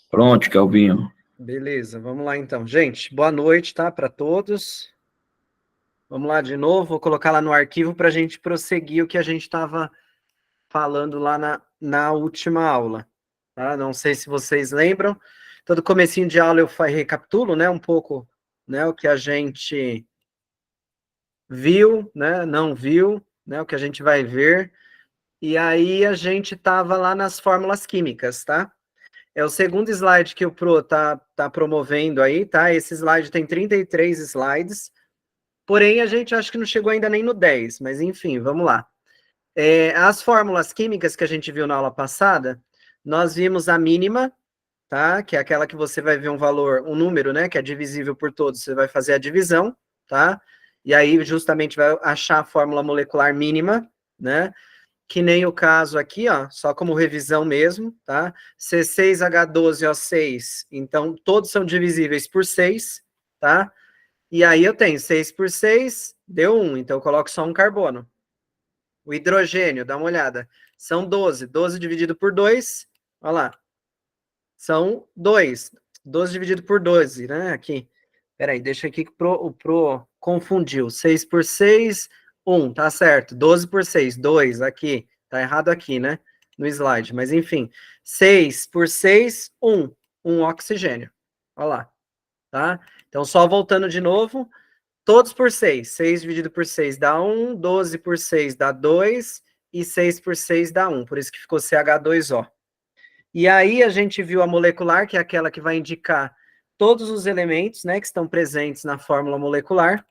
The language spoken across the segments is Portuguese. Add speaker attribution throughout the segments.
Speaker 1: Pronto, Kelvinho.
Speaker 2: Beleza, vamos lá então. Gente, boa noite, tá, para todos. Vamos lá de novo, vou colocar lá no arquivo para a gente prosseguir o que a gente estava falando lá na última aula. Tá? Não sei se vocês lembram. Todo comecinho de aula eu recapitulo, né, um pouco, né, o que a gente viu, né, não viu, né, o que a gente vai ver. E aí a gente estava lá nas fórmulas químicas, tá? É o segundo slide que o Pro tá promovendo aí, tá? Esse slide tem 33 slides, porém a gente acho que não chegou ainda nem no 10, mas enfim, vamos lá. As fórmulas químicas que a gente viu na aula passada, nós vimos a mínima, tá? Que é aquela que você vai ver um valor, um número, né? Que é divisível por todos, você vai fazer a divisão, tá? E aí justamente vai achar a fórmula molecular mínima, né? Que nem o caso aqui, ó, só como revisão mesmo, tá? C6H12O6, então todos são divisíveis por 6, tá? E aí eu tenho 6 por 6, deu 1, então eu coloco só um carbono. O hidrogênio, dá uma olhada, são 12, 12 dividido por 2, olha lá, são 2, 12 dividido por 12, né, aqui. Peraí, deixa aqui que o Pro confundiu, 6 por 6, 1, tá certo, 12 por 6, 2, aqui, tá errado aqui, né, no slide, mas enfim, 6 por 6, 1, 1 oxigênio, olha lá, tá? Então, só voltando de novo, todos por 6, 6 dividido por 6 dá 1, 12 por 6 dá 2, e 6 por 6 dá 1, por isso que ficou CH2O. E aí a gente viu a molecular, que é aquela que vai indicar todos os elementos, né, que estão presentes na fórmula molecular.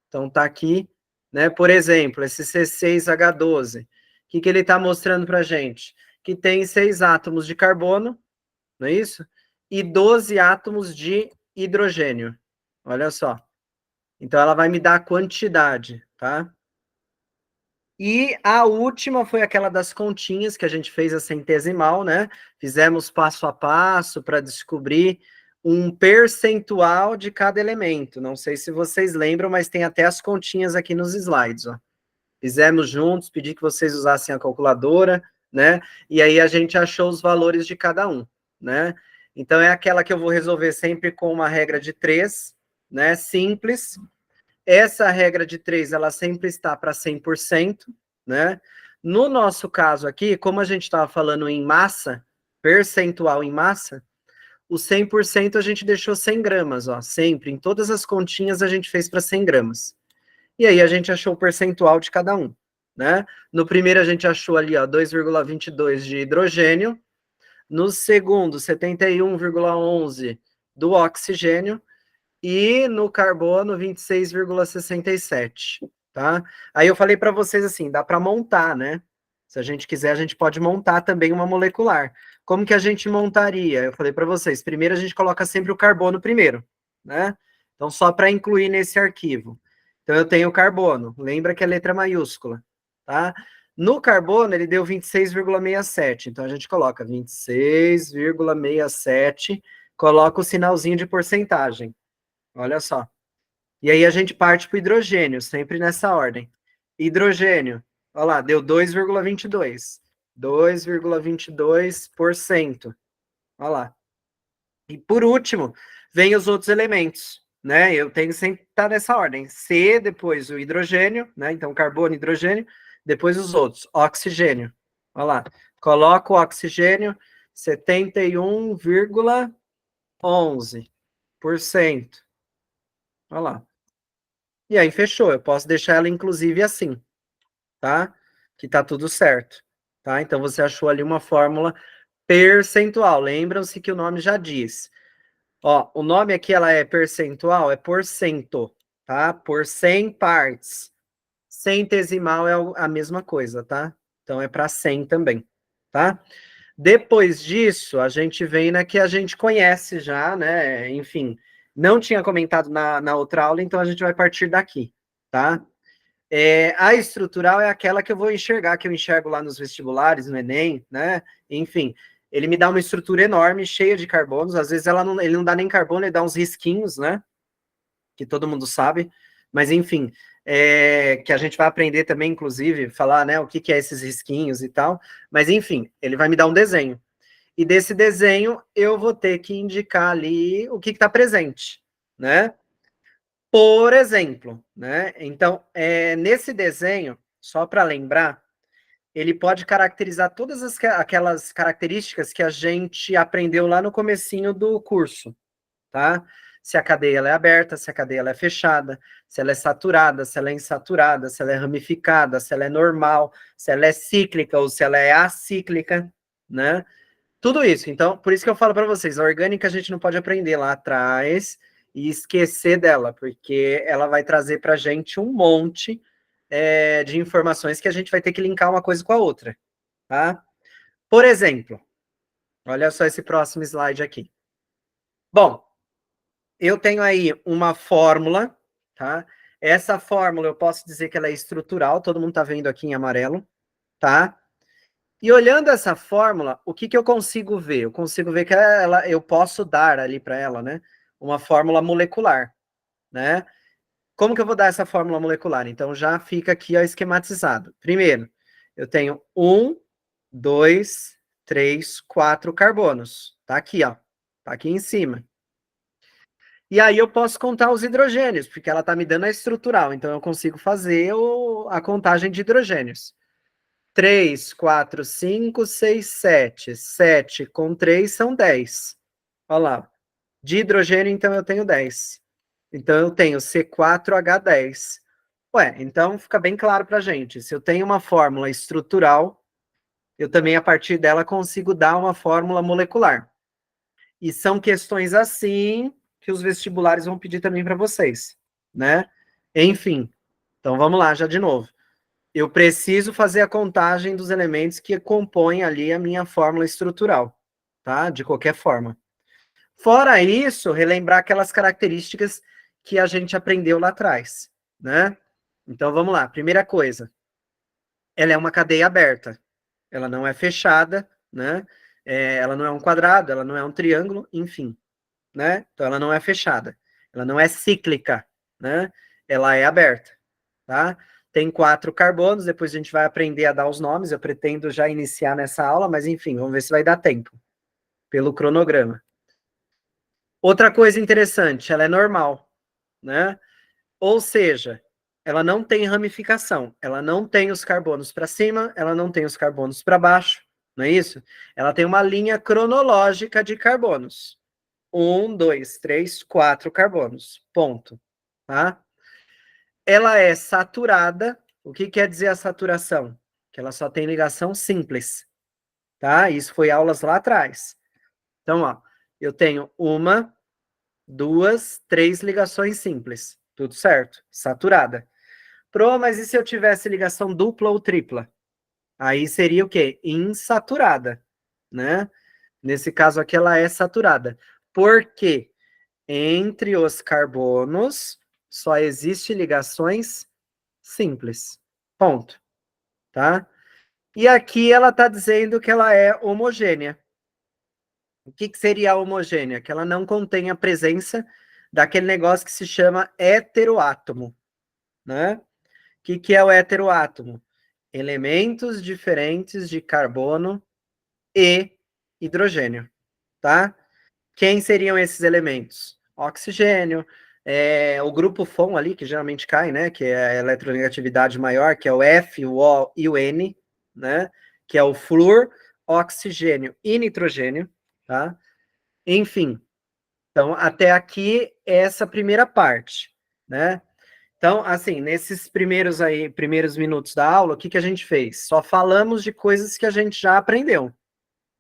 Speaker 2: Então tá aqui, né? Por exemplo, esse C6H12. O que ele está mostrando para a gente? Que tem 6 átomos de carbono, não é isso? E 12 átomos de hidrogênio. Olha só. Então ela vai me dar a quantidade, tá? E a última foi aquela das continhas, que a gente fez a centesimal, né? Fizemos passo a passo para descobrir um percentual de cada elemento. Não sei se vocês lembram, mas tem até as continhas aqui nos slides, ó. Fizemos juntos, pedi que vocês usassem a calculadora, né? E aí a gente achou os valores de cada um, né? Então é aquela que eu vou resolver sempre com uma regra de 3, né? Simples. Essa regra de 3, ela sempre está para 100%, né? No nosso caso aqui, como a gente estava falando em massa, percentual em massa, o 100% a gente deixou 100 gramas, ó, sempre. Em todas as continhas a gente fez para 100 gramas. E aí a gente achou o percentual de cada um, né? No primeiro a gente achou ali, ó, 2,22 de hidrogênio. No segundo, 71,11 do oxigênio. E no carbono, 26,67, tá? Aí eu falei para vocês assim, dá para montar, né? Se a gente quiser, a gente pode montar também uma molecular. Como que a gente montaria? Eu falei para vocês, primeiro a gente coloca sempre o carbono primeiro, né? Então, só para incluir nesse arquivo. Então, eu tenho o carbono, lembra que é letra maiúscula, tá? No carbono, ele deu 26,67, então a gente coloca 26,67, coloca o sinalzinho de porcentagem. Olha só. E aí a gente parte para o hidrogênio, sempre nessa ordem. Hidrogênio, olha lá, deu 2,22. 2,22%. Olha lá. E por último, vem os outros elementos, né? Eu tenho que sempre estar nessa ordem. C, depois o hidrogênio, né? Então, carbono, hidrogênio, depois os outros. Oxigênio. Olha lá. Coloco o oxigênio, 71,11%. Olha lá. E aí fechou. Eu posso deixar ela, inclusive, assim, tá? Que tá tudo certo, tá? Então, você achou ali uma fórmula percentual. Lembram-se que o nome já diz. Ó, o nome aqui, ela é percentual, é porcento, tá? Por 100 partes. Centesimal é a mesma coisa, tá? Então, é para 100 também, tá? Depois disso, a gente vem na que a gente conhece já, né? Enfim, não tinha comentado na outra aula, então a gente vai partir daqui, tá? A estrutural é aquela que eu vou enxergar, que eu enxergo lá nos vestibulares, no Enem, né? Enfim, ele me dá uma estrutura enorme, cheia de carbonos. Às vezes ele não dá nem carbono, ele dá uns risquinhos, né? Que todo mundo sabe. Mas, enfim, que a gente vai aprender também, inclusive, falar, né, o que é esses risquinhos e tal. Mas, enfim, ele vai me dar um desenho. E desse desenho, eu vou ter que indicar ali o que está presente, né? Por exemplo, né? Então, nesse desenho, só para lembrar, ele pode caracterizar todas aquelas características que a gente aprendeu lá no comecinho do curso, tá? Se a cadeia ela é aberta, se a cadeia ela é fechada, se ela é saturada, se ela é insaturada, se ela é ramificada, se ela é normal, se ela é cíclica ou se ela é acíclica, né? Tudo isso. Então, por isso que eu falo para vocês, a orgânica a gente não pode aprender lá atrás e esquecer dela, porque ela vai trazer para a gente um monte de informações que a gente vai ter que linkar uma coisa com a outra, tá? Por exemplo, olha só esse próximo slide aqui. Bom, eu tenho aí uma fórmula, tá? Essa fórmula eu posso dizer que ela é estrutural, todo mundo está vendo aqui em amarelo, tá? E olhando essa fórmula, o que eu consigo ver? Eu consigo ver que eu posso dar ali para ela, né? Uma fórmula molecular, né? Como que eu vou dar essa fórmula molecular? Então já fica aqui ó, esquematizado. Primeiro, eu tenho 1, 2, 3, 4 carbonos. Tá aqui, ó. Tá aqui em cima. E aí eu posso contar os hidrogênios, porque ela está me dando a estrutural. Então eu consigo fazer a contagem de hidrogênios. 3, 4, 5, 6, 7. 7 com 3 são 10. Olha lá. De hidrogênio, então, eu tenho 10. Então, eu tenho C4H10. Ué, então fica bem claro para a gente. Se eu tenho uma fórmula estrutural, eu também, a partir dela, consigo dar uma fórmula molecular. E são questões assim que os vestibulares vão pedir também para vocês, né? Enfim, então vamos lá, já de novo. Eu preciso fazer a contagem dos elementos que compõem ali a minha fórmula estrutural, tá? De qualquer forma. Fora isso, relembrar aquelas características que a gente aprendeu lá atrás, né? Então, vamos lá. Primeira coisa, ela é uma cadeia aberta. Ela não é fechada, né? Ela não é um quadrado, ela não é um triângulo, enfim, né? Então, ela não é fechada. Ela não é cíclica, né? Ela é aberta, tá? Tem 4 carbonos, depois a gente vai aprender a dar os nomes, eu pretendo já iniciar nessa aula, mas enfim, vamos ver se vai dar tempo, pelo cronograma. Outra coisa interessante, ela é normal, né? Ou seja, ela não tem ramificação, ela não tem os carbonos para cima, ela não tem os carbonos para baixo, não é isso? Ela tem uma linha cronológica de carbonos. 1, 2, 3, 4 carbonos, ponto, tá? Ela é saturada. O que quer dizer a saturação? Que ela só tem ligação simples, tá? Isso foi aulas lá atrás. Então, ó, eu tenho 1, 2, 3 ligações simples. Tudo certo, saturada. Mas e se eu tivesse ligação dupla ou tripla? Aí seria o quê? Insaturada, né? Nesse caso aqui, ela é saturada. Por quê? Entre os carbonos, só existe ligações simples. Ponto. Tá? E aqui ela está dizendo que ela é homogênea. O que seria a homogênea? Que ela não contém a presença daquele negócio que se chama heteroátomo, né? O que é o heteroátomo? Elementos diferentes de carbono e hidrogênio, tá? Quem seriam esses elementos? Oxigênio, o grupo FON ali, que geralmente cai, né? Que é a eletronegatividade maior, que é o F, o O e o N, né? Que é o flúor, oxigênio e nitrogênio, tá? Enfim, então até aqui essa primeira parte, né? Então, assim, nesses primeiros minutos da aula, o que a gente fez? Só falamos de coisas que a gente já aprendeu,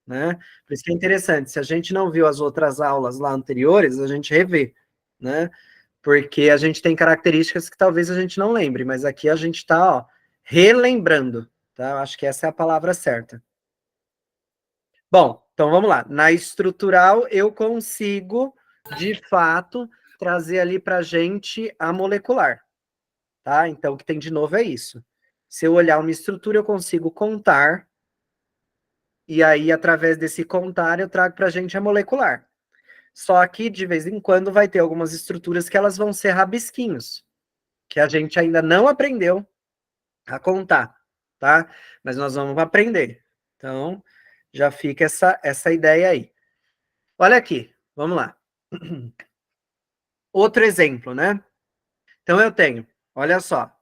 Speaker 2: né? Por isso que é interessante, se a gente não viu as outras aulas lá anteriores, a gente revê, né? Porque a gente tem características que talvez a gente não lembre, mas aqui a gente está relembrando, tá? Eu acho que essa é a palavra certa. Bom, então vamos lá. Na estrutural, eu consigo, de fato, trazer ali para a gente a molecular, tá? Então, o que tem de novo é isso. Se eu olhar uma estrutura, eu consigo contar, e aí, através desse contar, eu trago para a gente a molecular. Só que, de vez em quando, vai ter algumas estruturas que elas vão ser rabisquinhos, que a gente ainda não aprendeu a contar, tá? Mas nós vamos aprender. Então, Já fica essa ideia aí. Olha aqui, vamos lá. Outro exemplo, né? Então eu tenho, olha só,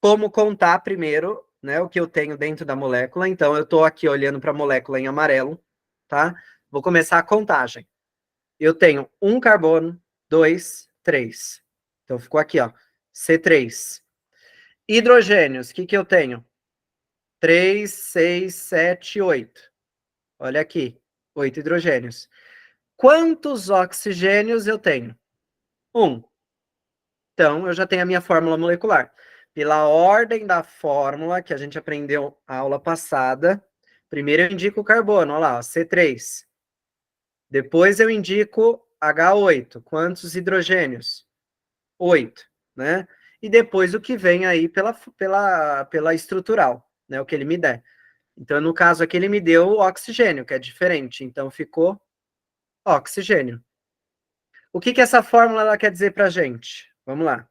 Speaker 2: como contar primeiro, né, o que eu tenho dentro da molécula. Então eu estou aqui olhando para a molécula em amarelo, tá? Vou começar a contagem. Eu tenho 1 carbono, 2, 3. Então ficou aqui, ó, C3. Hidrogênios, o que eu tenho? 3, 6, 7, 8. Olha aqui, 8 hidrogênios. Quantos oxigênios eu tenho? 1. Então, eu já tenho a minha fórmula molecular. Pela ordem da fórmula que a gente aprendeu na aula passada, primeiro eu indico o carbono, olha lá, ó, C3. Depois eu indico H8. Quantos hidrogênios? 8, né? E depois o que vem aí pela estrutural, né? O que ele me der. Então, no caso aqui, ele me deu o oxigênio, que é diferente. Então, ficou oxigênio. O que essa fórmula ela quer dizer para a gente? Vamos lá.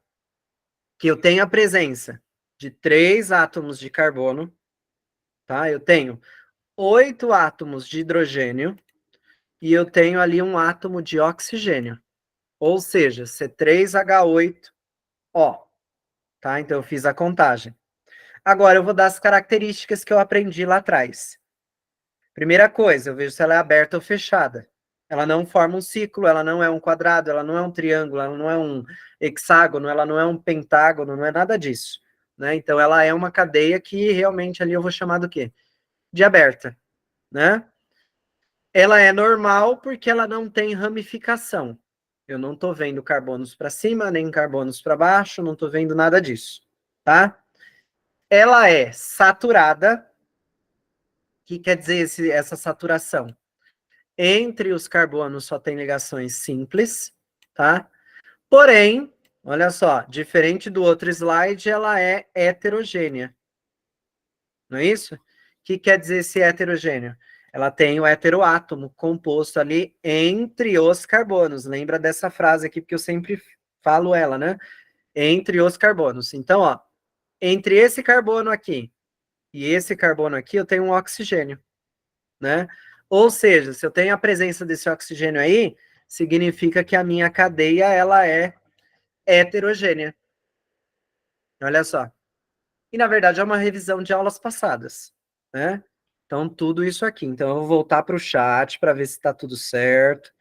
Speaker 2: Que eu tenho a presença de 3 átomos de carbono, tá? Eu tenho 8 átomos de hidrogênio e eu tenho ali um átomo de oxigênio. Ou seja, C3H8O, tá? Então, eu fiz a contagem. Agora, eu vou dar as características que eu aprendi lá atrás. Primeira coisa, eu vejo se ela é aberta ou fechada. Ela não forma um ciclo, ela não é um quadrado, ela não é um triângulo, ela não é um hexágono, ela não é um pentágono, não é nada disso, né? Então, ela é uma cadeia que realmente ali eu vou chamar do quê? De aberta, né? Ela é normal porque ela não tem ramificação. Eu não estou vendo carbonos para cima, nem carbonos para baixo, não estou vendo nada disso, tá? Ela é saturada. O que quer dizer essa saturação? Entre os carbonos só tem ligações simples, tá? Porém, olha só, diferente do outro slide, ela é heterogênea. Não é isso? O que quer dizer esse heterogêneo? Ela tem o heteroátomo composto ali entre os carbonos. Lembra dessa frase aqui, porque eu sempre falo ela, né? Entre os carbonos. Então, ó, entre esse carbono aqui e esse carbono aqui, eu tenho um oxigênio, né? Ou seja, se eu tenho a presença desse oxigênio aí, significa que a minha cadeia, ela é heterogênea. Olha só. E, na verdade, é uma revisão de aulas passadas, né? Então, tudo isso aqui. Então, eu vou voltar para o chat para ver se está tudo certo,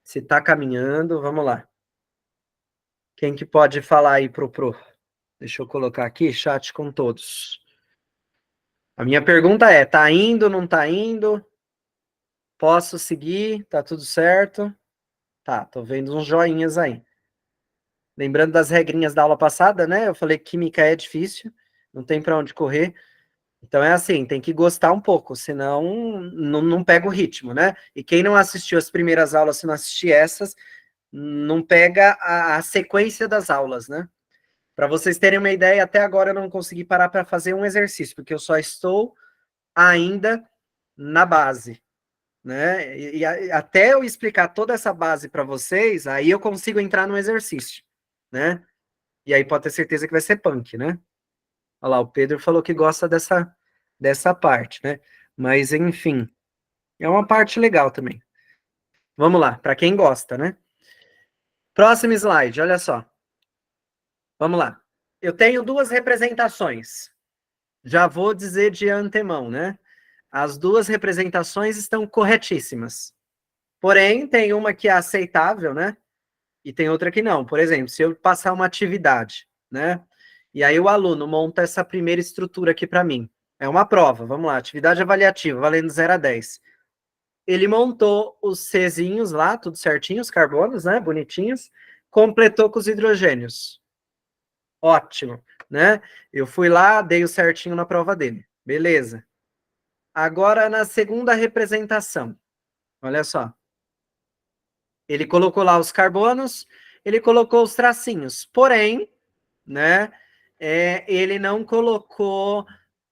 Speaker 2: se está caminhando. Vamos lá. Quem que pode falar aí pro? Deixa eu colocar aqui, chat com todos. A minha pergunta é, tá indo, não tá indo? Posso seguir? Tá tudo certo? Tá, tô vendo uns joinhas aí. Lembrando das regrinhas da aula passada, né? Eu falei que química é difícil, não tem para onde correr. Então é assim, tem que gostar um pouco, senão não pega o ritmo, né? E quem não assistiu as primeiras aulas, se não assistir essas, não pega a sequência das aulas, né? Para vocês terem uma ideia, até agora eu não consegui parar para fazer um exercício, porque eu só estou ainda na base, né? Até eu explicar toda essa base para vocês, aí eu consigo entrar no exercício, né? E aí pode ter certeza que vai ser punk, né? Olha lá, o Pedro falou que gosta dessa parte, né? Mas, enfim, é uma parte legal também. Vamos lá, para quem gosta, né? Próximo slide, olha só. Vamos lá. Eu tenho 2 representações. Já vou dizer de antemão, né? As 2 representações estão corretíssimas. Porém, tem uma que é aceitável, né? E tem outra que não. Por exemplo, se eu passar uma atividade, né? E aí o aluno monta essa primeira estrutura aqui para mim. É uma prova, vamos lá, atividade avaliativa, valendo 0 a 10. Ele montou os Czinhos lá, tudo certinho, os carbonos, né? Bonitinhos. Completou com os hidrogênios. Ótimo, né? Eu fui lá, dei o certinho na prova dele. Beleza. Agora, na segunda representação. Olha só. Ele colocou lá os carbonos, ele colocou os tracinhos. Porém, né? Ele não colocou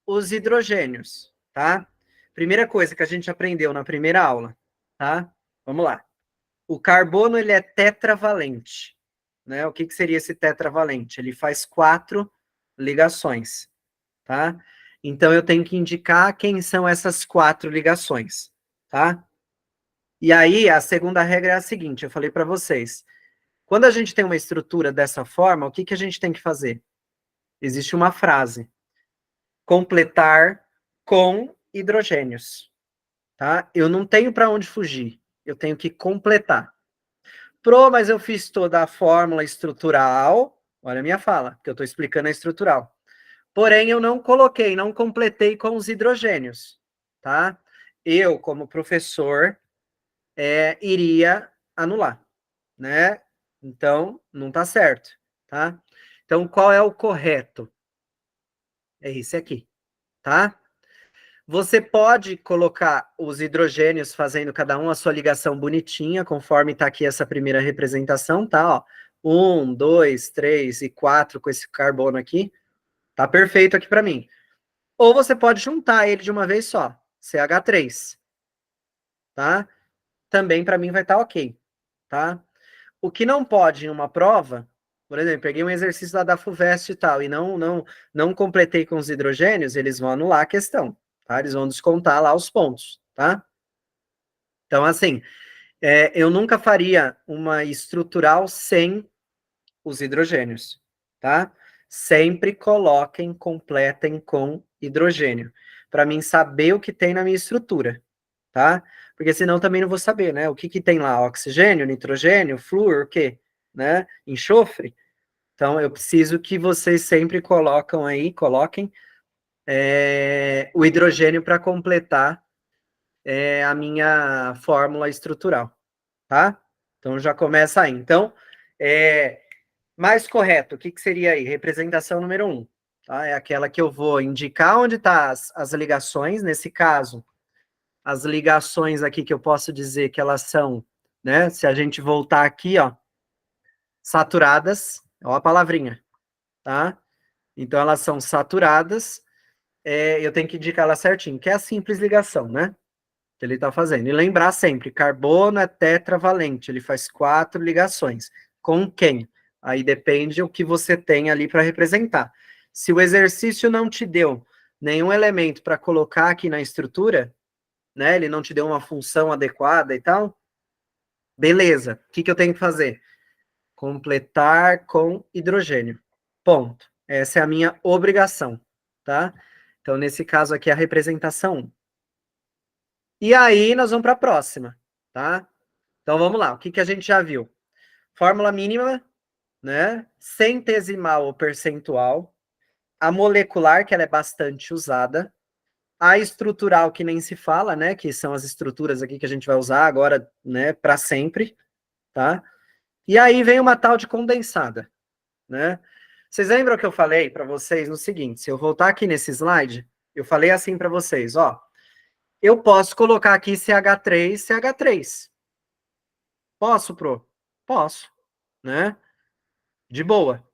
Speaker 2: os hidrogênios, tá? Primeira coisa que a gente aprendeu na primeira aula, tá? Vamos lá. O carbono, ele é tetravalente, né? O que seria esse tetravalente? Ele faz 4 ligações, tá? Então, eu tenho que indicar quem são essas 4 ligações, tá? E aí, a segunda regra é a seguinte, eu falei para vocês. Quando a gente tem uma estrutura dessa forma, o que, que a gente tem que fazer? Existe uma frase. Completar com hidrogênios, tá? Eu não tenho para onde fugir. Eu tenho que completar. Mas eu fiz toda a fórmula estrutural. Olha a minha fala, que eu estou explicando a estrutural. Porém, eu não coloquei, não completei com os hidrogênios, tá? Eu, como professor, iria anular, né? Então, não tá certo, tá? Então, qual é o correto? É esse aqui, tá? Você pode colocar os hidrogênios fazendo cada um a sua ligação bonitinha, conforme está aqui essa primeira representação, tá? Ó, 1, 2, 3 e 4 com esse carbono aqui. Tá perfeito aqui para mim. Ou você pode juntar ele de uma vez só, CH3, tá? Também para mim vai estar ok, tá? O que não pode em uma prova, por exemplo, peguei um exercício lá da FUVEST e tal, e não completei com os hidrogênios, eles vão anular a questão, tá? Eles vão descontar lá os pontos, tá? Então, assim, eu nunca faria uma estrutural sem os hidrogênios, tá? Sempre coloquem, completem com hidrogênio, para mim saber o que tem na minha estrutura, tá? Porque senão também não vou saber, né? O que que tem lá? Oxigênio, nitrogênio, flúor, o quê? Né? Enxofre? Então, eu preciso que vocês sempre coloquem o hidrogênio para completar a minha fórmula estrutural, tá? Então, já começa aí. Então, mais correto, o que, que seria aí? Representação número 1, tá? É aquela que eu vou indicar onde tá as ligações, nesse caso, as ligações aqui que eu posso dizer que elas são, né? Se a gente voltar aqui, ó, saturadas, ó a palavrinha, tá? Então, elas são saturadas, eu tenho que indicar ela certinho, que é a simples ligação, né? Que ele está fazendo. E lembrar sempre, carbono é tetravalente, ele faz 4 ligações. Com quem? Aí depende o que você tem ali para representar. Se o exercício não te deu nenhum elemento para colocar aqui na estrutura, né? Ele não te deu uma função adequada e tal, beleza. O que, que eu tenho que fazer? Completar com hidrogênio. Ponto. Essa é a minha obrigação, tá? Então, nesse caso aqui, a representação 1. E aí, nós vamos para a próxima, tá? Então, vamos lá. O que, que a gente já viu? Fórmula mínima, né? Centesimal ou percentual. A molecular, que ela é bastante usada. A estrutural, que nem se fala, né? Que são as estruturas aqui que a gente vai usar agora, né? Para sempre, tá? E aí vem uma tal de condensada, né? Vocês lembram que eu falei para vocês no seguinte, se eu voltar aqui nesse slide, eu falei assim para vocês, ó, eu posso colocar aqui CH3, CH3. Posso, Pro? Posso, né? De boa,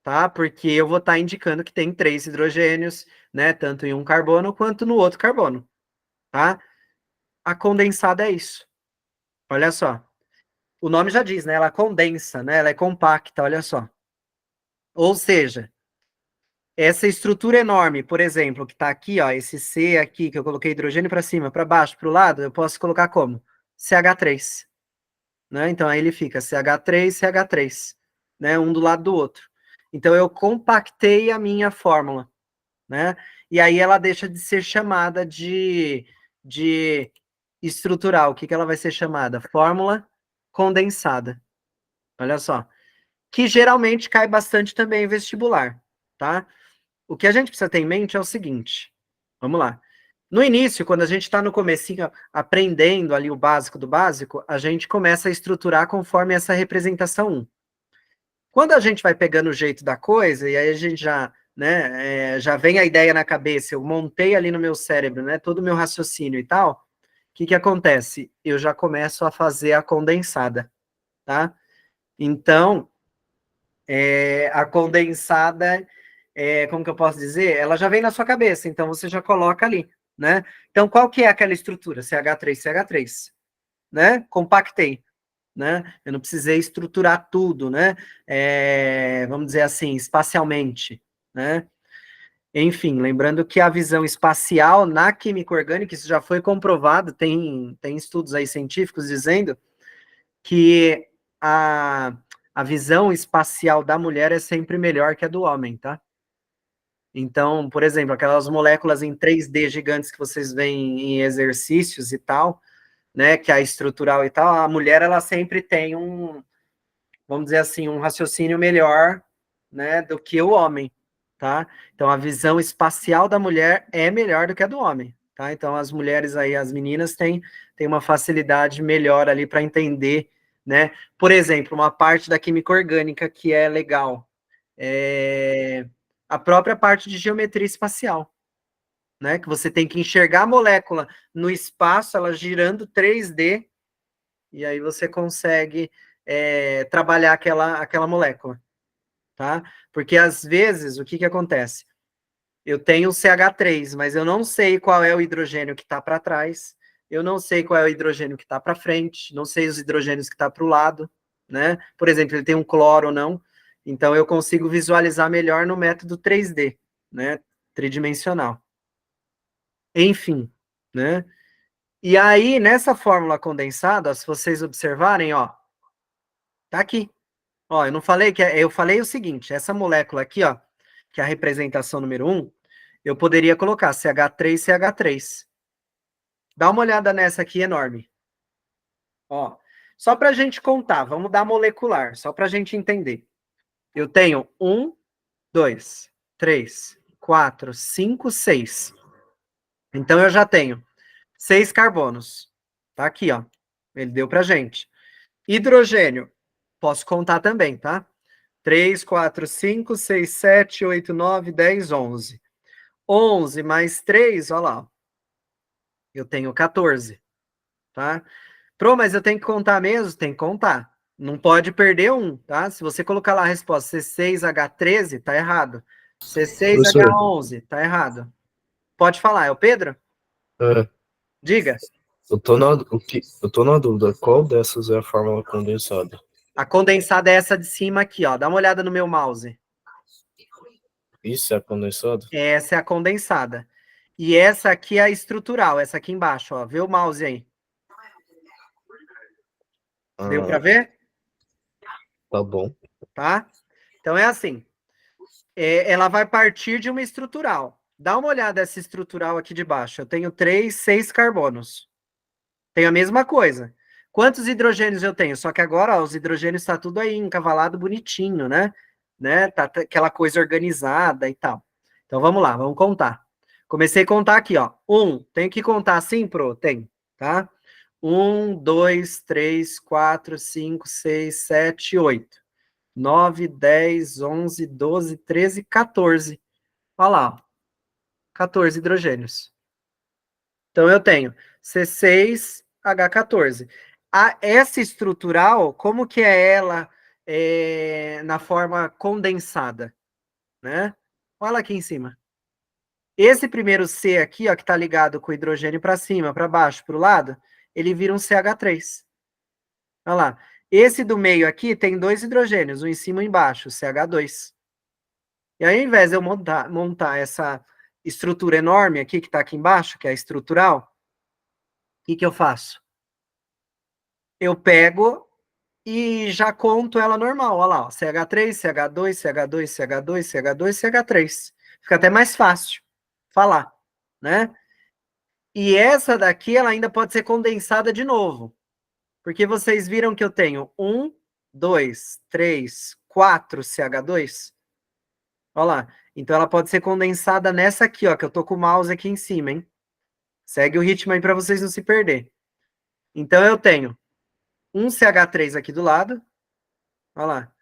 Speaker 2: tá? Porque eu vou estar indicando que tem 3 hidrogênios, né? Tanto em um carbono quanto no outro carbono, tá? A condensada é isso. Olha só. O nome já diz, né? Ela condensa, né? Ela é compacta, olha só. Ou seja, essa estrutura enorme, por exemplo, que está aqui, ó, esse C aqui, que eu coloquei hidrogênio para cima, para baixo, para o lado, eu posso colocar como? CH3, né? Então, aí ele fica CH3, CH3, né? Um do lado do outro. Então, eu compactei a minha fórmula, né? E aí ela deixa de ser chamada de estrutural. O que, que ela vai ser chamada? Fórmula condensada. Olha só. Que geralmente cai bastante também em vestibular, tá? O que a gente precisa ter em mente é o seguinte, vamos lá. No início, quando a gente está no comecinho, aprendendo ali o básico do básico, a gente começa a estruturar conforme essa representação 1. Quando a gente vai pegando o jeito da coisa, e aí a gente já, né, já vem a ideia na cabeça, eu montei ali no meu cérebro, né, todo o meu raciocínio e tal, o que que acontece? Eu já começo a fazer a condensada, tá? Então, a condensada, como que eu posso dizer? Ela já vem na sua cabeça, então você já coloca ali, né? Então, qual que é aquela estrutura? CH3, CH3, né? Compactei, né? Eu não precisei estruturar tudo, né? Vamos dizer assim, espacialmente, né? Enfim, lembrando que a visão espacial na química orgânica, isso já foi comprovado, tem estudos aí científicos dizendo que a visão espacial da mulher é sempre melhor que a do homem, tá? Então, por exemplo, aquelas moléculas em 3D gigantes que vocês veem em exercícios e tal, né, que é a estrutural e tal, a mulher, ela sempre tem vamos dizer assim, um raciocínio melhor, né, do que o homem, tá? Então, a visão espacial da mulher é melhor do que a do homem, tá? Então, as mulheres aí, as meninas, têm uma facilidade melhor ali para entender, né? Por exemplo, uma parte da química orgânica que é legal, é a própria parte de geometria espacial, né? Que você tem que enxergar a molécula no espaço, ela girando 3D, e aí você consegue trabalhar aquela molécula, tá? Porque às vezes, o que que acontece? Eu tenho o CH3, mas eu não sei qual é o hidrogênio que está para trás, eu não sei qual é o hidrogênio que está para frente, não sei os hidrogênios que está para o lado, né? Por exemplo, ele tem um cloro ou não, então eu consigo visualizar melhor no método 3D, né? Tridimensional. Enfim, né? E aí, nessa fórmula condensada, se vocês observarem, ó, tá aqui. Ó, eu não falei eu falei o seguinte, essa molécula aqui, ó, que é a representação número 1, eu poderia colocar CH3, CH3. Dá uma olhada nessa aqui enorme. Ó, só para a gente contar, vamos dar molecular, só para a gente entender. Eu tenho 1, 2, 3, 4, 5, 6. Então eu já tenho 6 carbonos. Tá aqui, ó. Ele deu pra gente. Hidrogênio, posso contar também, tá? 3, 4, 5, 6, 7, 8, 9, 10, 11. 11 mais 3, olha lá. Eu tenho 14, tá? Pro, mas eu tenho que contar mesmo? Tem que contar. Não pode perder um, tá? Se você colocar lá a resposta C6H13, tá errado.
Speaker 3: Professor,
Speaker 2: C6H11, tá errado. Pode falar, é o Pedro?
Speaker 3: é,
Speaker 2: Diga.
Speaker 3: eu tô na dúvida, qual dessas é a fórmula condensada?
Speaker 2: A condensada é essa de cima aqui, ó. Dá uma olhada no meu mouse.
Speaker 3: Isso é a condensada?
Speaker 2: Essa é a condensada. E essa aqui é a estrutural, essa aqui embaixo, ó. Vê o mouse aí. Deu para
Speaker 3: Ah,
Speaker 2: ver?
Speaker 3: tá bom.
Speaker 2: Tá? Então é assim. Ela vai partir de uma estrutural. Dá uma olhada essa estrutural aqui de baixo. Eu tenho 3, 6 carbonos. Tenho a mesma coisa. Quantos hidrogênios eu tenho? Só que agora, ó, os hidrogênios está tudo aí encavalado bonitinho, né? Tá aquela coisa organizada e tal. Então vamos lá, vamos contar. Comecei a contar aqui, ó. 1, tenho que contar assim, Pro? Tem, tá? 1, 2, 3, 4, 5, 6, 7, 8. 9, 10, 11, 12, 13, 14. Olha lá, ó. 14 hidrogênios. Então eu tenho C6H14. Essa estrutural, como que é ela na forma condensada, né? Olha aqui em cima. Esse primeiro C aqui, ó, que está ligado com o hidrogênio para cima, para baixo, para o lado, ele vira um CH3. Olha lá. Esse do meio aqui tem 2 hidrogênios, um em cima e um embaixo, CH2. E aí, ao invés de eu montar essa estrutura enorme aqui, que está aqui embaixo, que é a estrutural, o que eu faço? Eu pego e já conto ela normal. Olha lá, ó, CH3, CH2, CH2, CH2, CH2, CH3. Fica até mais fácil falar, né? E essa daqui, ela ainda pode ser condensada de novo. Porque vocês viram que eu tenho 1, 2, 3, 4 CH2? Olha lá. Então ela pode ser condensada nessa aqui, ó, que eu tô com o mouse aqui em cima, hein? Segue o ritmo aí para vocês não se perder. Então eu tenho um CH3 aqui do lado. Olha lá.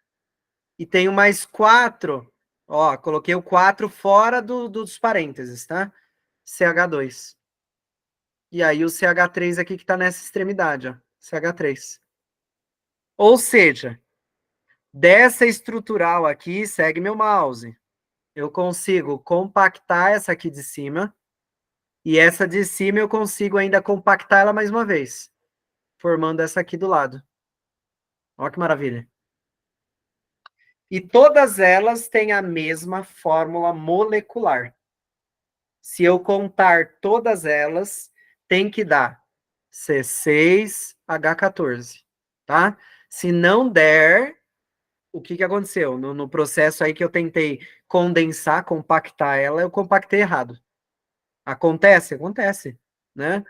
Speaker 2: E tenho mais 4. Ó, coloquei o 4 fora dos parênteses, tá? CH2. E aí o CH3 aqui que tá nessa extremidade, ó. CH3. Ou seja, dessa estrutural aqui, segue meu mouse. Eu consigo compactar essa aqui de cima. E essa de cima eu consigo ainda compactar ela mais uma vez. Formando essa aqui do lado. Olha que maravilha. E todas elas têm a mesma fórmula molecular. se eu contar todas elas, tem que dar C6H14, tá? Se não der, o que que aconteceu? No processo aí que eu tentei condensar, compactar ela, eu compactei errado. Acontece? Acontece, né?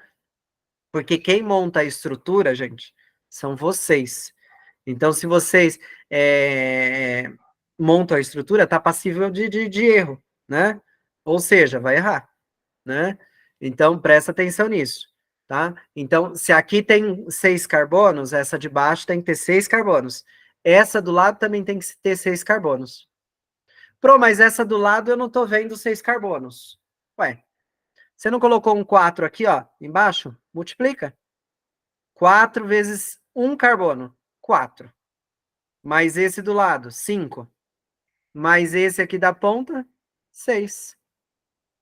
Speaker 2: Porque quem monta a estrutura, gente, são vocês. Então, se vocês montam a estrutura, tá passível de erro, né? Ou seja, vai errar, né? Então, presta atenção nisso, tá? Então, se aqui tem 6 carbonos, essa de baixo tem que ter 6 carbonos. Essa do lado também tem que ter 6 carbonos. Pro, mas essa do lado eu não tô vendo 6 carbonos. Ué, você não colocou um 4 aqui, ó, embaixo? Multiplica. 4 vezes 1 carbono, 4. Mais esse do lado, 5. Mais esse aqui da ponta, 6.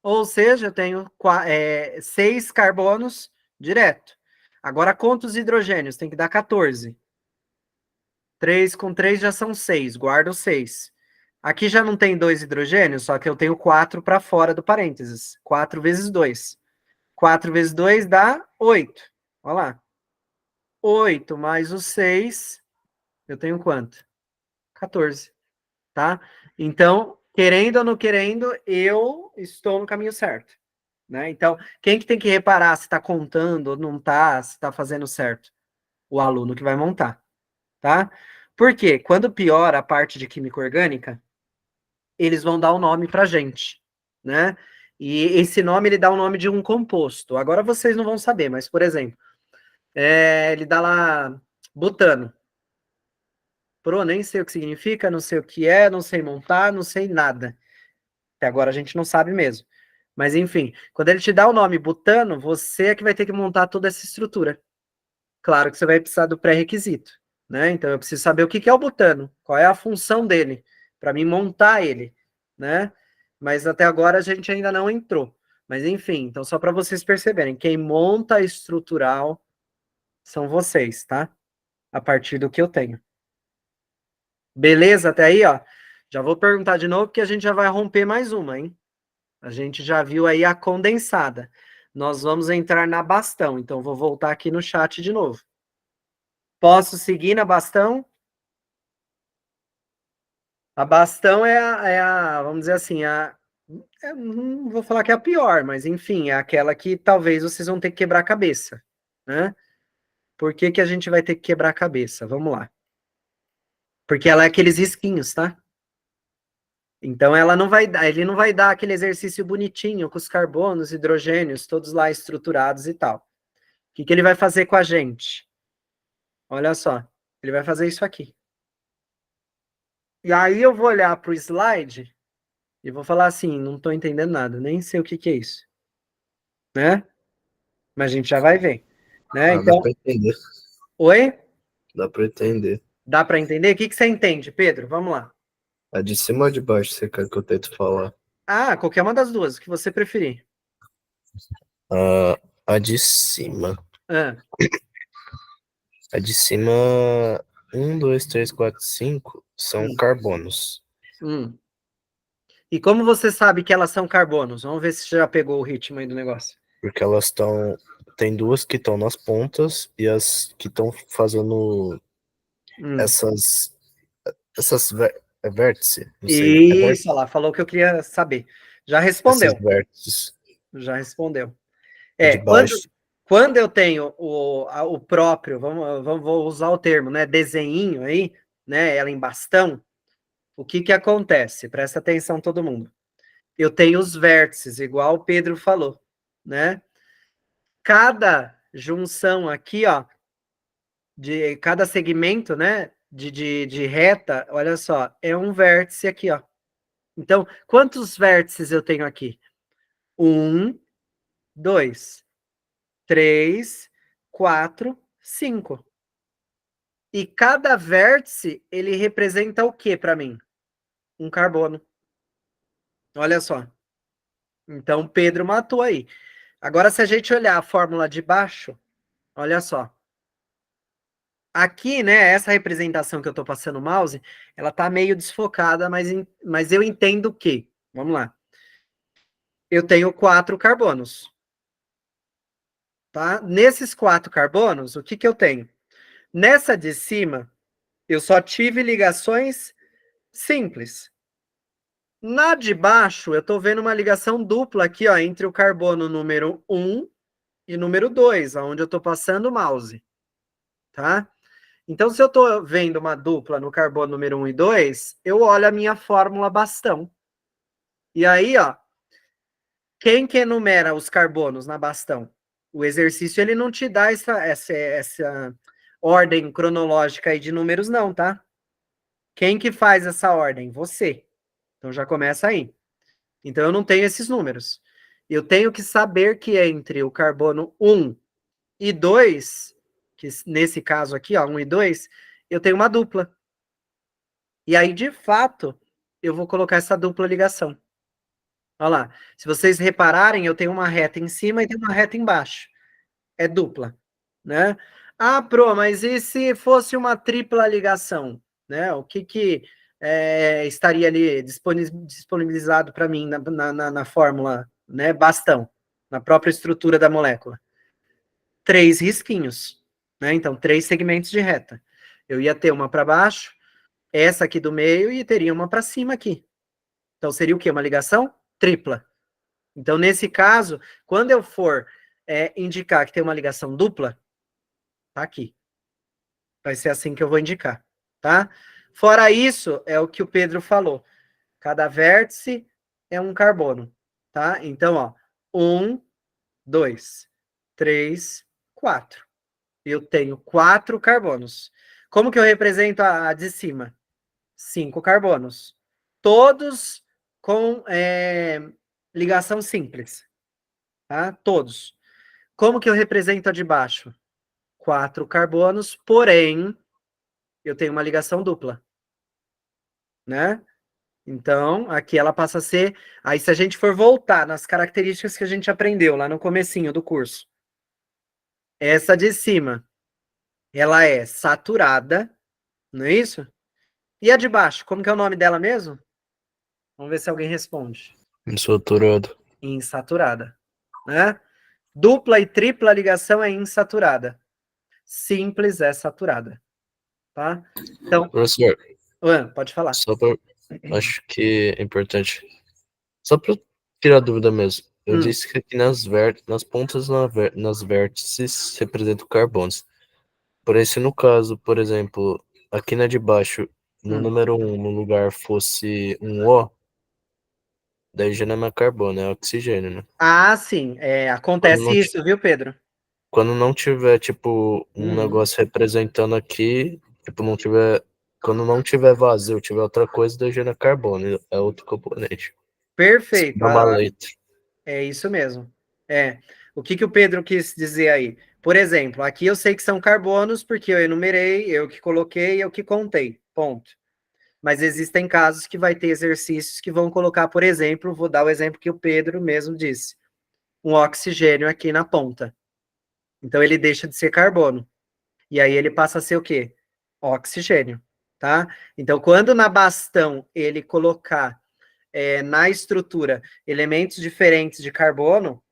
Speaker 2: Ou seja, eu tenho 6 carbonos direto. Agora, quantos hidrogênios? Tem que dar 14. 3 com 3 já são 6. Guardo 6. Aqui já não tem 2 hidrogênios, só que eu tenho 4 para fora do parênteses. 4 vezes 2. 4 vezes 2 dá 8. Olha lá. 8 mais o 6, eu tenho quanto? 14. Tá? Então, querendo ou não querendo, eu estou no caminho certo. Né? Então, quem que tem que reparar se está contando ou não está, se está fazendo certo? O aluno que vai montar. Tá? Por quê? Quando piora a parte de química orgânica, eles vão dar um nome para gente, né? E esse nome, ele dá o nome de um composto. Agora vocês não vão saber, mas, por exemplo, ele dá lá butano. Pro, nem sei o que significa, não sei o que é, não sei montar, não sei nada. Até agora a gente não sabe mesmo. Mas, enfim, quando ele te dá o nome butano, você é que vai ter que montar toda essa estrutura. Claro que você vai precisar do pré-requisito, né? Então, eu preciso saber o que é o butano, qual é a função dele, para mim montar ele, né? Mas até agora a gente ainda não entrou. Mas, enfim, então só para vocês perceberem, quem monta a estrutural são vocês, tá? A partir do que eu tenho. Beleza até aí, ó? Já vou perguntar de novo, porque a gente já vai romper mais uma, hein? A gente já viu aí a condensada. Nós vamos entrar na bastão, então vou voltar aqui no chat de novo. Posso seguir na bastão? A bastão vamos dizer assim, não vou falar que é a pior, mas enfim, é aquela que talvez vocês vão ter que quebrar a cabeça, né? Por que que a gente vai ter que quebrar a cabeça? Vamos lá. Porque ela é aqueles risquinhos, tá? Então ele não vai dar aquele exercício bonitinho com os carbonos, hidrogênios, todos lá estruturados e tal. O que que ele vai fazer com a gente? Olha só, ele vai fazer isso aqui. E aí eu vou olhar para o slide e vou falar assim, não estou entendendo nada, nem sei o que que é isso, né? Mas a gente já vai ver, né?
Speaker 3: Dá
Speaker 2: Então,
Speaker 3: pra entender.
Speaker 2: oi?
Speaker 3: Dá pra entender.
Speaker 2: Dá para entender? O que que você entende, Pedro? Vamos lá.
Speaker 3: A de cima ou de baixo, você quer que eu tente falar?
Speaker 2: Ah, qualquer uma das duas, o que você preferir.
Speaker 3: A de cima.
Speaker 2: Ah,
Speaker 3: A de cima, 1, 2, 3, 4, 5 são carbonos.
Speaker 2: hum. E como você sabe que elas são carbonos? Vamos ver se você já pegou o ritmo aí do negócio.
Speaker 3: Porque elas estão. Tem duas que estão nas pontas e as que estão fazendo essas vértice, não sei.
Speaker 2: Isso, olha lá, falou o que eu queria saber. Já respondeu.
Speaker 3: Esses vértices
Speaker 2: Já respondeu.
Speaker 3: de baixo.
Speaker 2: Quando eu tenho o próprio, vou usar o termo, né, desenhinho aí, né, ela em bastão, o que que acontece? Presta atenção todo mundo. Eu tenho os vértices, igual o Pedro falou, né? Cada junção aqui, ó, de cada segmento, né, de reta, olha só, é um vértice aqui, ó. Então, quantos vértices eu tenho aqui? 1, 2, 3, 4, 5. E cada vértice, ele representa o que para mim? Um carbono. Olha só. Então, Pedro matou aí. Agora, se a gente olhar a fórmula de baixo, olha só. Aqui, né, essa representação que eu estou passando o mouse, ela está meio desfocada, mas eu entendo o quê? Vamos lá. eu tenho 4 carbonos. Tá? Nesses 4 carbonos, o que que eu tenho? Nessa de cima, eu só tive ligações simples. Na de baixo, eu estou vendo uma ligação dupla aqui, ó, entre o carbono número 1 e número 2, aonde eu estou passando o mouse. Tá? Então, se eu estou vendo uma dupla no carbono número 1 e 2, eu olho a minha fórmula bastão. E aí, ó, quem que enumera os carbonos na bastão? O exercício, ele não te dá essa ordem cronológica aí de números, não, tá? Quem que faz essa ordem? Você. Então, já começa aí. Então, eu não tenho esses números. Eu tenho que saber que entre o carbono 1 e 2, que nesse caso aqui, ó, 1 e 2, eu tenho uma dupla. E aí, de fato, eu vou colocar essa dupla ligação. Olha lá. Se vocês repararem, eu tenho uma reta em cima e tenho uma reta embaixo. É dupla, né? Ah, Pro, mas e se fosse uma tripla ligação? Né? O que estaria ali disponibilizado para mim na fórmula, né? Bastão, na própria estrutura da molécula? 3 risquinhos, né? Então, 3 segmentos de reta. Eu ia ter uma para baixo, essa aqui do meio, e teria uma para cima aqui. Então, seria o quê? Uma ligação tripla. Então, nesse caso, quando eu for indicar que tem uma ligação dupla, tá aqui. Vai ser assim que eu vou indicar, tá? Fora isso, é o que o Pedro falou. Cada vértice é um carbono, tá? Então, ó, 1, 2, 3, 4. Eu tenho 4 carbonos. Como que eu represento a de cima? 5 carbonos. Todos com ligação simples, tá? Todos. Como que eu represento a de baixo? 4 carbonos, porém, eu tenho uma ligação dupla, né? Então, aqui ela passa a ser... Aí, se a gente for voltar nas características que a gente aprendeu lá no comecinho do curso, essa de cima, ela é saturada, não é isso? E a de baixo, como que é o nome dela mesmo? Vamos ver se alguém responde.
Speaker 3: Insaturado.
Speaker 2: Insaturada, né? Dupla e tripla ligação é insaturada. Simples é saturada, tá? Então,
Speaker 3: Professor,
Speaker 2: pode falar.
Speaker 3: só pra, acho que é importante. Só para tirar dúvida mesmo. Eu disse que aqui nas pontas nas vértices representam carbonos. Porém, se no caso, por exemplo, aqui na de baixo, no número 1, no lugar fosse um O, daí já não é mais carbono, é oxigênio, né?
Speaker 2: Ah, sim. Acontece isso, viu, Pedro?
Speaker 3: Quando não tiver, tipo, um negócio representando aqui, tipo, não tiver... Quando não tiver vazio, tiver outra coisa, daí já não é carbono, é outro componente.
Speaker 2: Perfeito.
Speaker 3: Dá uma letra.
Speaker 2: É isso mesmo. O que o Pedro quis dizer aí? Por exemplo, aqui eu sei que são carbonos porque eu enumerei, eu que coloquei, eu que contei. Ponto. Mas existem casos que vai ter exercícios que vão colocar, por exemplo, vou dar o exemplo que o Pedro mesmo disse, um oxigênio aqui na ponta. Então ele deixa de ser carbono. E aí ele passa a ser o quê? Oxigênio, tá? Então quando na bastão ele colocar na estrutura elementos diferentes de carbono,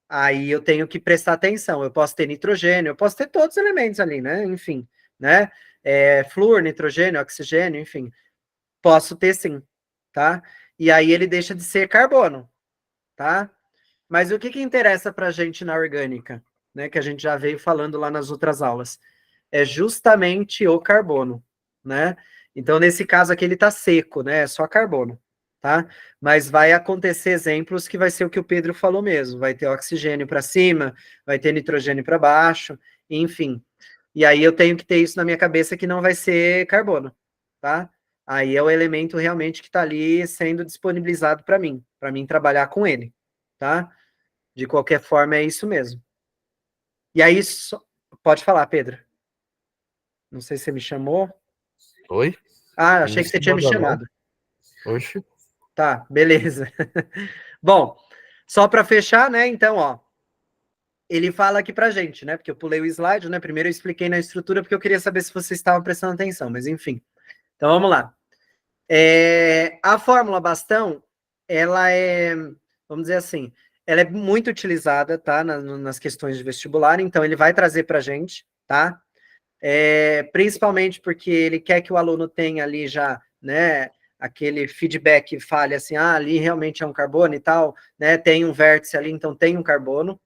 Speaker 2: aí eu tenho que prestar atenção. Eu posso ter nitrogênio, eu posso ter todos os elementos ali, né? Enfim, né? Flúor, nitrogênio, oxigênio, enfim. Posso ter sim, tá? E aí ele deixa de ser carbono, tá? Mas o que interessa pra gente na orgânica, né? Que a gente já veio falando lá nas outras aulas. É justamente o carbono, né? Então, nesse caso aqui, ele tá seco, né? É só carbono, tá? Mas vai acontecer exemplos que vai ser o que o Pedro falou mesmo. Vai ter oxigênio para cima, vai ter nitrogênio para baixo, enfim. E aí eu tenho que ter isso na minha cabeça que não vai ser carbono, tá? Aí é o elemento realmente que está ali sendo disponibilizado para mim trabalhar com ele, tá? De qualquer forma, é isso mesmo. E aí, pode falar, Pedro. Não sei se você me chamou.
Speaker 3: Oi?
Speaker 2: Ah, achei que você tinha me chamado.
Speaker 3: Oxe.
Speaker 2: Tá, beleza. Bom, só para fechar, né? Então, ó, ele fala aqui pra gente, né? Porque eu pulei o slide, né? Primeiro eu expliquei na estrutura porque eu queria saber se vocês estavam prestando atenção, mas enfim. Então, vamos lá. A fórmula bastão, ela é vamos dizer assim, ela é muito utilizada, tá, nas questões de vestibular, então ele vai trazer para a gente, tá? Principalmente porque ele quer que o aluno tenha ali já, né, aquele feedback, fale assim, ali realmente é um carbono e tal, né, tem um vértice ali, então tem um carbono,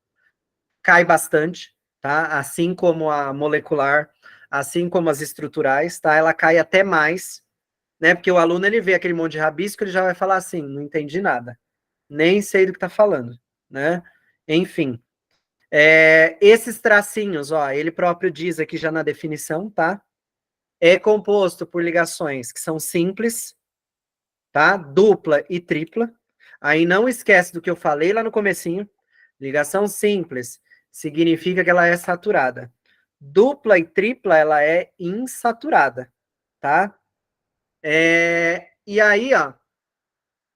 Speaker 2: cai bastante, tá? Assim como a molecular, assim como as estruturais, tá? Ela cai até mais, né? Porque o aluno, ele vê aquele monte de rabisco, ele já vai falar assim, não entendi nada, nem sei do que tá falando, né? Enfim, esses tracinhos, ó, ele próprio diz aqui já na definição, tá? É composto por ligações que são simples, tá? Dupla e tripla. Aí não esquece do que eu falei lá no comecinho. Ligação simples significa que ela é saturada. Dupla e tripla, ela é insaturada, tá? E aí, ó,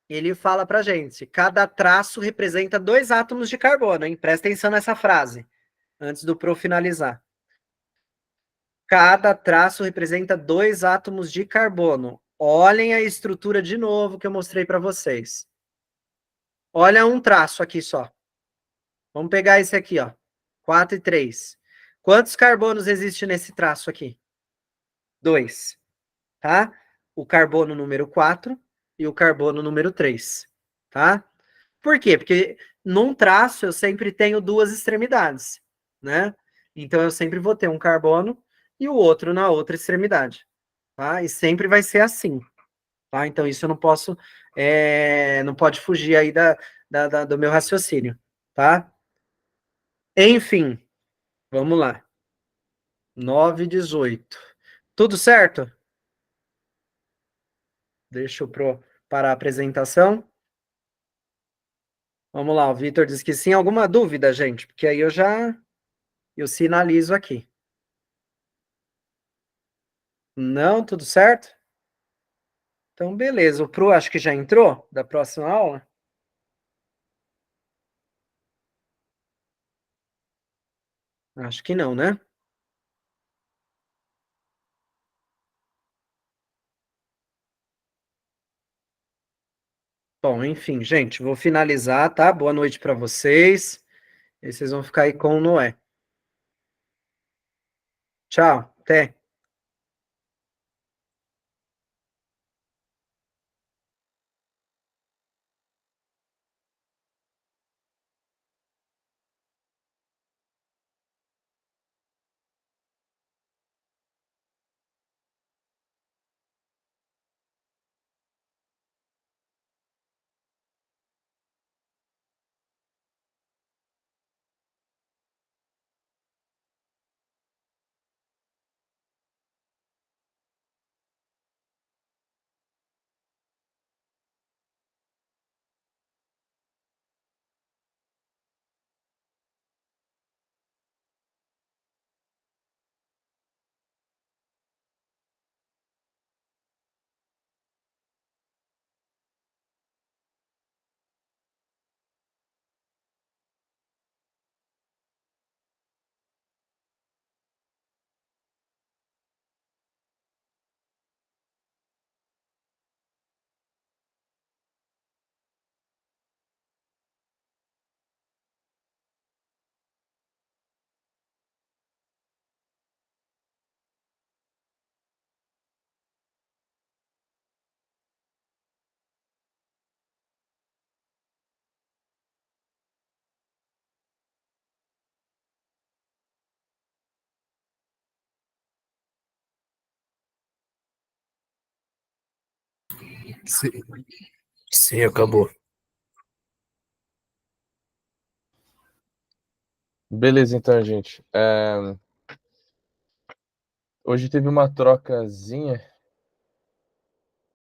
Speaker 2: ele fala pra gente, cada traço representa 2 átomos de carbono, hein? Presta atenção nessa frase, antes do Pro finalizar. Cada traço representa 2 átomos de carbono. Olhem a estrutura de novo que eu mostrei para vocês. Olha um traço aqui só. Vamos pegar esse aqui, ó. 4 e 3. Quantos carbonos existe nesse traço aqui? 2, tá? O carbono número 4 e o carbono número 3, tá? Por quê? Porque num traço eu sempre tenho 2 extremidades, né? Então eu sempre vou ter um carbono e o outro na outra extremidade, tá? E sempre vai ser assim, tá? Então isso eu não posso, não pode fugir aí do meu raciocínio, tá? Enfim, vamos lá. 9:18. Tudo certo? Deixa eu parar a apresentação. Vamos lá, o Vitor disse que sim. Alguma dúvida, gente? Porque aí eu sinalizo aqui. Não, tudo certo? Então, beleza. O Pro acho que já entrou da próxima aula. Acho que não, né? Bom, enfim, gente, vou finalizar, tá? Boa noite para vocês. E vocês vão ficar aí com o Noé. Tchau, até.
Speaker 3: Sim, sim, acabou.
Speaker 4: Beleza, então, gente. Hoje teve uma trocazinha